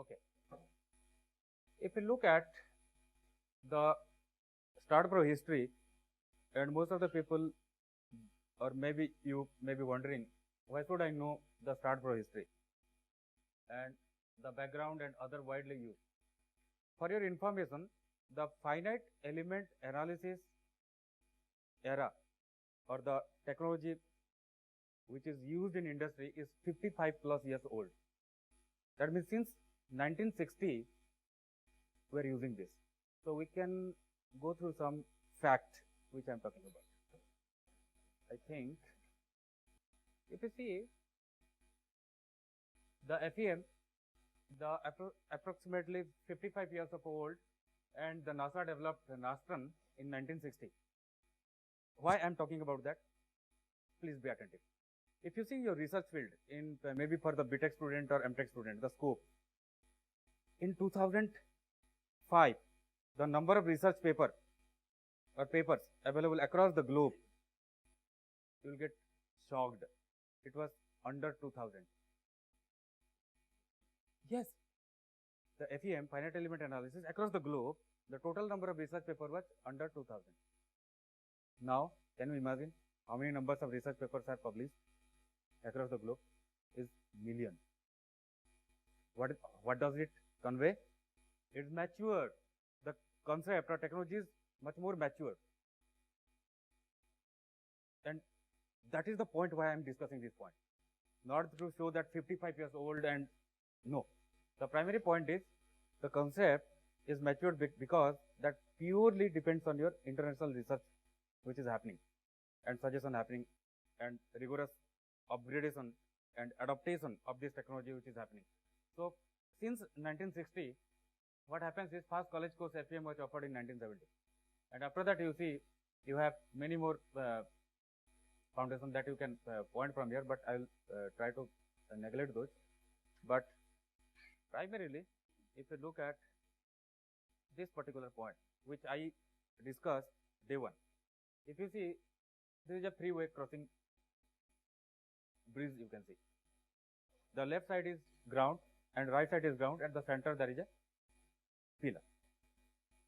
Okay. If you look at the StartPro history, and most of the people, or maybe you may be wondering, why should I know the StartPro history and the background and other widely used? For your information, the finite element analysis era or the technology which is used in industry is 55 plus years old. That means since 1960 we are using this. So we can go through some fact which I am talking about. I think if you see the FEM, the approximately 55 years of old, and the NASA developed Nastran in 1960. Why I am talking about that? Please be attentive. If you see your research field in maybe for the BTech student or MTech student, the scope, in 2005, the number of research papers available across the globe, you will get shocked. It was under 2000. Yes, the FEM, finite element analysis, across the globe, the total number of research papers was under 2000. Now, can you imagine how many numbers of research papers are published across the globe? Is million. What does it convey? It's mature. The concept or technology is much more mature. And that is the point why I am discussing this point. Not to show that 55 years old and no. The primary point is the concept is matured because that purely depends on your international research which is happening and suggestion happening and rigorous upgradation and adaptation of this technology which is happening. So since 1960, what happens is first college course FEM was offered in 1970, and after that you see you have many more foundations that you can point from here, but I will try to neglect those. But primarily, if you look at this particular point, which I discussed day one, if you see, this is a three-way crossing bridge you can see. The left side is ground and right side is ground, at the center there is a pillar.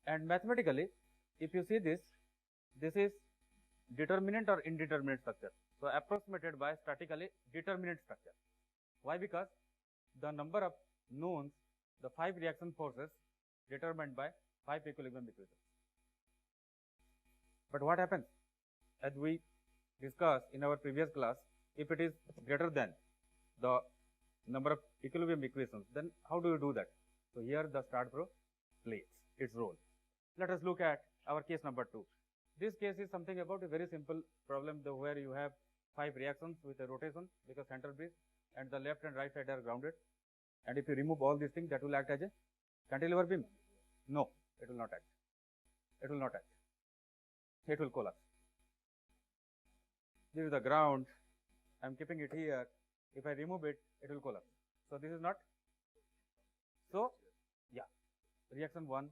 And mathematically, if you see this is determinate or indeterminate structure. So approximated by statically determinate structure. Why? Because the number of knowns, the 5 reaction forces determined by 5 equilibrium equations. But what happens? As we discussed in our previous class, if it is greater than the number of equilibrium equations, then how do you do that? So here the StartPro plays its role. Let us look at our case number 2. This case is something about a very simple problem where you have 5 reactions with a rotation because center bridge, and the left and right side are grounded. And if you remove all these things, that will act as a cantilever beam? No, it will not act. It will not act. It will collapse. This is the ground. I am keeping it here. If I remove it, it will collapse. So this is not. So yeah, reaction 1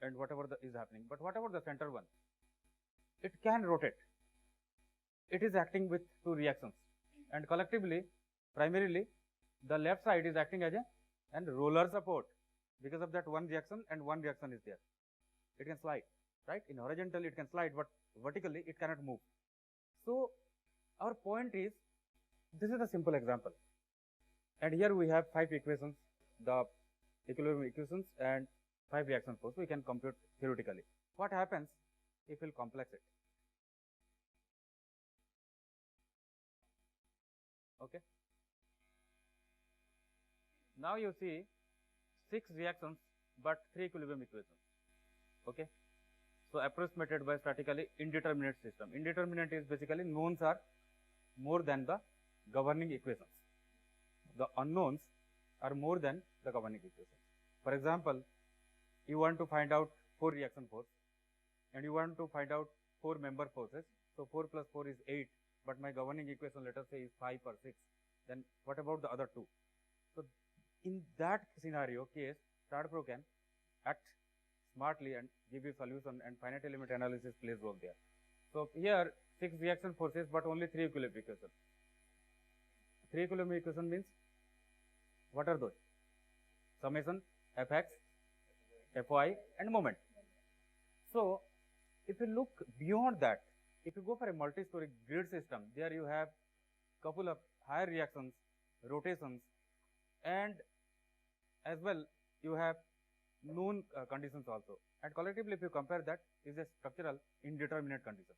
and whatever is happening. But whatever the center one, it can rotate. It is acting with 2 reactions, and collectively, primarily, the left side is acting as a roller support. Because of that one reaction and one reaction is there. It can slide, right? In horizontal it can slide, but vertically it cannot move. So our point is, this is a simple example. And here we have 5 equations, the equilibrium equations and 5 reaction force we can compute theoretically. What happens if we'll complex it? Okay. Now you see 6 reactions but 3 equilibrium equations. Okay. So approximated by statically indeterminate system. Indeterminate is basically knowns are more than the governing equations. The unknowns are more than the governing equations. For example, you want to find out 4 reaction force and you want to find out 4 member forces. So 4 plus 4 is 8, but my governing equation, let us say, is 5 or 6. Then what about the other 2? So in that scenario case, StartPro can act smartly and give you solution, and finite element analysis plays role there. So here 6 reaction forces but only 3 equilibrium equations. 3 equilibrium equation means what are those? summation fx, fy and moment. So if you look beyond that, if you go for a multi-story grid system, there you have couple of higher reactions, rotations, and as well you have known conditions also. And collectively, if you compare that, is a structural indeterminate condition,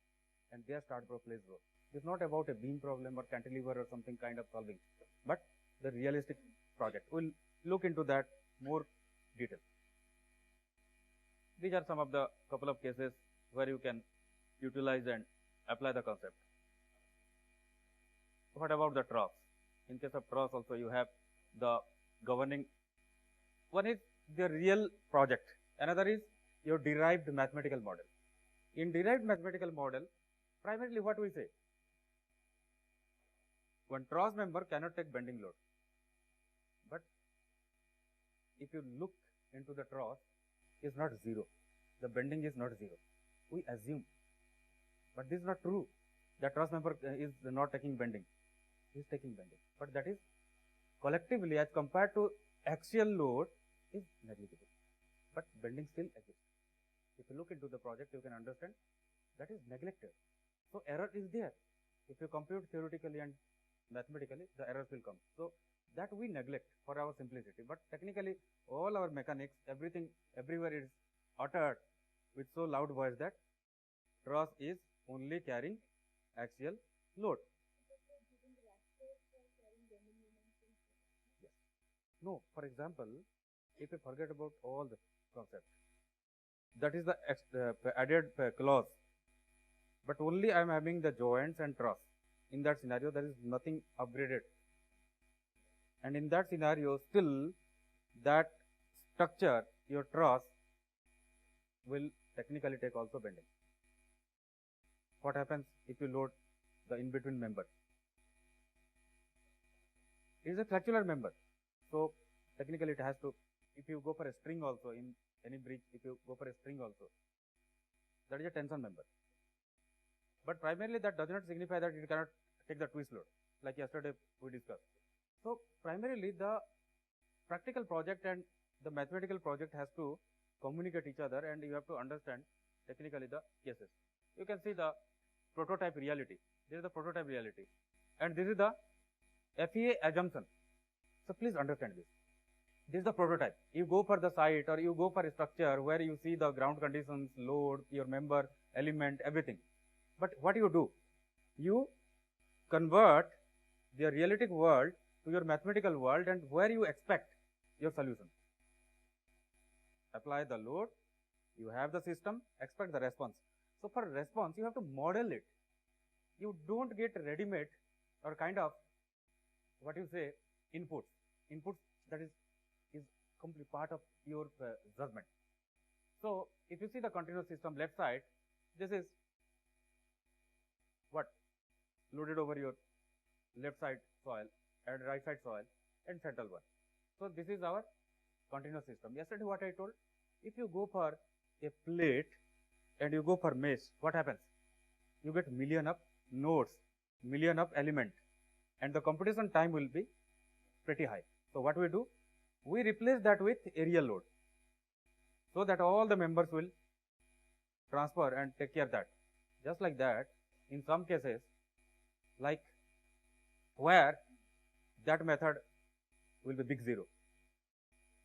and there Start-Brough plays role. It's not about a beam problem or cantilever or something kind of solving, but the realistic project. We'll look into that more detail. These are some of the couple of cases where you can utilize and apply the concept. What about the troughs? In case of troughs also you have the governing. One is the real project, another is your derived mathematical model. In derived mathematical model, primarily what we say? One truss member cannot take bending load. But if you look into the truss, it's not zero. The bending is not zero. We assume. But this is not true. The truss member is not taking bending. He is taking bending. But that is collectively as compared to axial load is negligible. But bending still exists. If you look into the project, you can understand that is neglected. So error is there. If you compute theoretically and mathematically, the errors will come. So that we neglect for our simplicity. But technically, all our mechanics, everything, everywhere is uttered with so loud voice that truss is only carrying axial load. Yes. No, for example, if you forget about all the concepts, that is the added clause. But only I am having the joints and truss. In that scenario, there is nothing upgraded. And in that scenario, still that structure, your truss, will technically take also bending. What happens if you load the in-between member? It is a flexular member. So technically it has to, if you go for a string also, in any bridge, if you go for a string also, that is a tension member. But primarily that does not signify that it cannot take the twist load, like yesterday we discussed. So primarily the practical project and the mathematical project has to communicate each other, and you have to understand technically the cases. You can see the prototype reality. This is the prototype reality, and this is the FEA assumption. So please understand this. This is the prototype. You go for the site or you go for a structure where you see the ground conditions, load, your member, element, everything. But what you do? You convert the realistic world to your mathematical world, and where you expect your solution. Apply the load, you have the system, expect the response. So for response, you have to model it. You don't get ready-made or kind of what you say inputs. Inputs that is complete part of your judgment. So if you see the continuous system left side, this is what loaded over your left side soil and right side soil and central one. So this is our continuous system. Yesterday what I told, if you go for a plate and you go for mesh, what happens? You get million of nodes, million of element, and the computation time will be pretty high. So what we do? We replace that with aerial load, so that all the members will transfer and take care of that. Just like that, in some cases, like where that method will be big zero.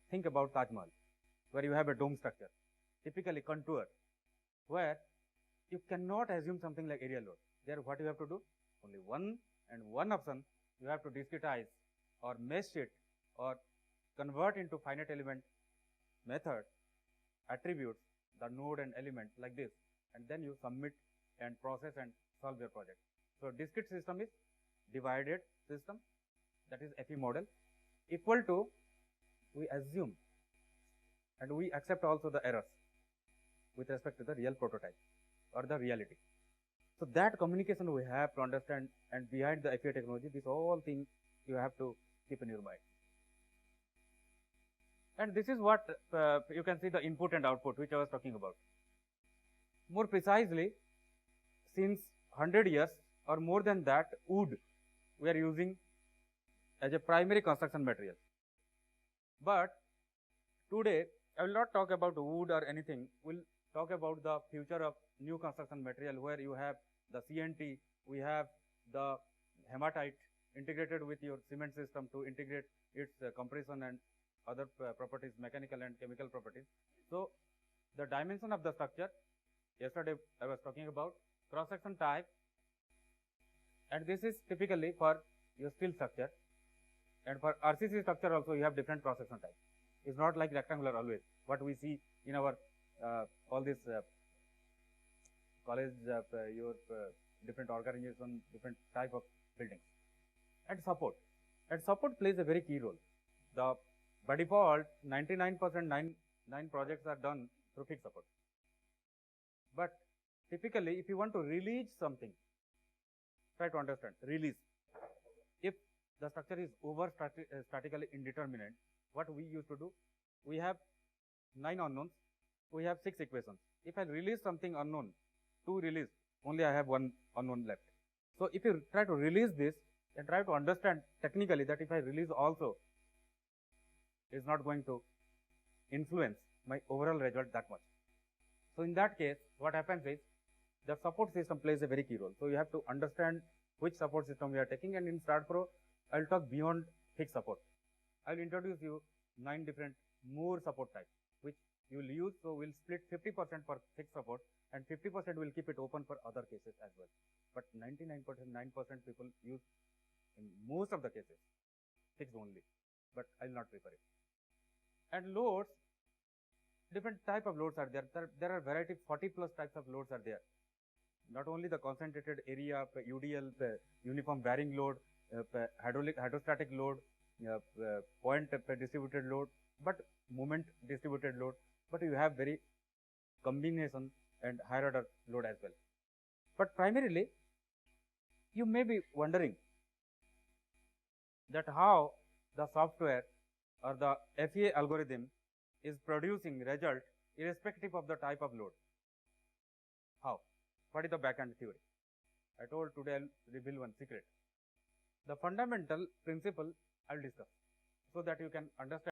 Think about Taj Mahal, where you have a dome structure, typically contour, where you cannot assume something like aerial load. There what you have to do? Only one option, you have to discretize or mesh it or convert into finite element method, attributes, the node and element like this, and then you submit and process and solve your project. So discrete system is divided system, that is FE model, equal to, we assume and we accept also the errors with respect to the real prototype or the reality. So that communication we have to understand, and behind the FEA technology, this all thing you have to keep in your mind. And this is what you can see the input and output which I was talking about. More precisely, since 100 years or more than that, wood we are using as a primary construction material. But Today, I will not talk about wood or anything. We'll talk about the future of new construction material where you have the CNT, we have the hematite integrated with your cement system to integrate its compression and other properties, mechanical and chemical properties. So, the dimension of the structure, yesterday I was talking about cross-section type, and this is typically for your steel structure, and for RCC structure also you have different cross-section type. It's not like rectangular always. What we see in our all this college, your different organization, different type of buildings, and support. And support plays a very key role. By default, 99% projects are done through fixed support. But typically, if you want to release something, try to understand release. If the structure is over statically indeterminate, what we used to do, we have 9 unknowns, we have 6 equations. If I release something unknown, 2 release, only I have 1 unknown left. So if you try to release this and try to understand technically that if I release also, is not going to influence my overall result that much. So in that case, what happens is the support system plays a very key role. So you have to understand which support system we are taking, and in StartPro, I'll talk beyond fixed support. I'll introduce you 9 different more support types, which you will use. So we'll split 50% for fixed support and 50% will keep it open for other cases as well. But 99% people use in most of the cases fixed only, but I'll not prefer it. And loads, different type of loads are there. There are variety, 40 plus types of loads are there. Not only the concentrated area, UDL, uniform bearing load, hydrostatic load, point distributed load, but moment distributed load, but you have very combination and higher order load as well. But primarily, you may be wondering that how the software or the FEA algorithm is producing result irrespective of the type of load. How? What is the backend theory? I told today I'll reveal one secret. The fundamental principle I'll discuss so that you can understand